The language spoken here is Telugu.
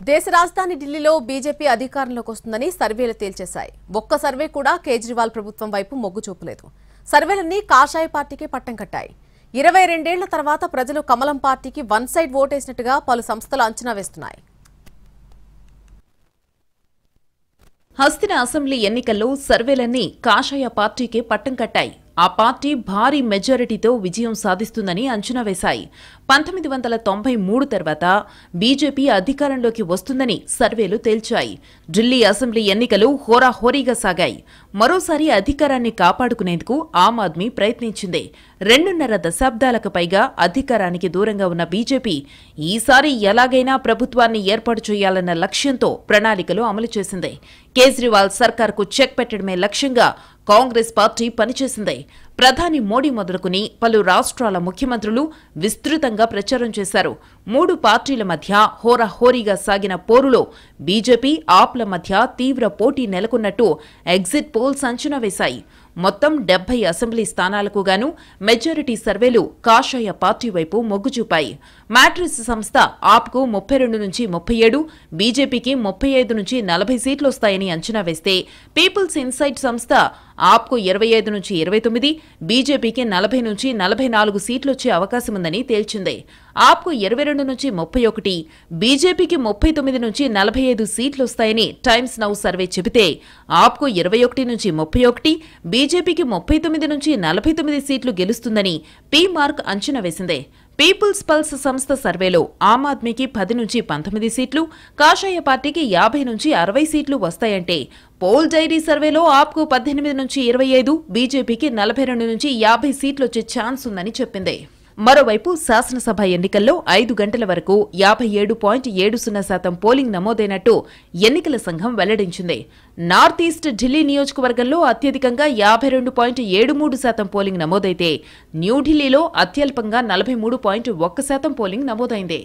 దేశ రాజధాని ఢిల్లీలో బీజేపీ అధికారంలోకి వస్తుందని సర్వేలు తేల్చేశాయి. ఒక్క సర్వే కూడా కేజ్రీవాల్ ప్రభుత్వం వైపు మొగ్గు చూపలేదు. సర్వేలన్నీ కాషాయ పార్టీకే పట్టం కట్టాయి. 22 ఏళ్ల తర్వాత ప్రజలు కమలం పార్టీకి వన్ సైడ్ ఓటేసినట్టుగా పలు సంస్థలు అంచనా వేస్తున్నాయి. హస్తిన అసెంబ్లీ ఎన్నికల్లో సర్వేలన్నీ కాషాయ పార్టీకే పట్టం కట్టాయి. ఆ పార్టీ భారీ మెజారిటీతో విజయం సాధిస్తుందని అంచనా వేశాయి. 1993 తర్వాత బీజేపీ అధికారంలోకి వస్తుందని సర్వేలు తేల్చాయి. ఢిల్లీ అసెంబ్లీ ఎన్నికలు హోరాహోరీగా సాగాయి. మరోసారి అధికారాన్ని కాపాడుకునేందుకు ఆమ్ ఆద్మీ ప్రయత్నించింది. 2.5 దశాబ్దాలకు పైగా అధికారానికి దూరంగా ఉన్న బీజేపీ ఈసారి ఎలాగైనా ప్రభుత్వాన్ని ఏర్పాటు చేయాలన్న లక్ష్యంతో ప్రణాళికలు అమలు చేసింది. కేజ్రీవాల్ సర్కార్కు చెక్ పెట్టడమే లక్ష్యంగా కాంగ్రెస్ పార్టీ పనిచేసింది. ప్రధాని మోడీ మొదలుకుని పలు రాష్ట్రాల ముఖ్యమంత్రులు విస్తృతంగా ప్రచారం చేశారు. 3 పార్టీల మధ్య హోరాహోరీగా సాగిన పోరులో బీజేపీ, ఆప్ల మధ్య తీవ్ర పోటీ నెలకొన్నట్టు ఎగ్జిట్ పోల్స్ అంచనా వేశాయి. మొత్తం 70 అసెంబ్లీ స్థానాలకు గాను మెజారిటీ సర్వేలు కాషాయ పార్టీ వైపు మొగ్గు చూపాయి. మ్యాట్రిక్స్ సంస్థ ఆప్కు 32 నుంచి 37, బీజేపీకి 35 నుంచి 40 సీట్లు వస్తాయని అంచనా వేస్తే, పీపుల్స్ ఇన్సైట్ సంస్థ ఆప్కు 25 నుంచి 29, బీజేపీకి 40 నుంచి 44 సీట్లొచ్చే అవకాశముందని తేల్చింది. ఆప్కు 22 నుంచి 31, బీజేపీకి 39 నుంచి 45 సీట్లొస్తాయని టైమ్స్ నౌ సర్వే చెబితే, ఆప్కు 21 నుంచి 31, బీజేపీకి 39 నుంచి 49 సీట్లు గెలుస్తుందని పీ మార్క్ అంచనా వేసింది. పీపుల్స్ పల్స్ సంస్థ సర్వేలో ఆమ్ ఆద్మీకి 10 నుంచి 19 సీట్లు, కాషాయ పార్టీకి 50 నుంచి 60 సీట్లు వస్తాయంటే, పోల్ డైరీ సర్వేలో ఆప్కు 18 నుంచి 25, బీజేపీకి 42 నుంచి 50 సీట్లొచ్చే ఛాన్స్ ఉందని చెప్పింది. మరోవైపు శాసనసభ ఎన్నికల్లో 5 గంటల వరకు 57.70% పోలింగ్ నమోదైనట్టు ఎన్నికల సంఘం వెల్లడించింది. నార్త్ ఈస్ట్ ఢిల్లీ నియోజకవర్గంలో అత్యధికంగా 52.73% పోలింగ్ నమోదైతే, న్యూఢిల్లీలో అత్యల్పంగా 43.1% పోలింగ్ నమోదైంది.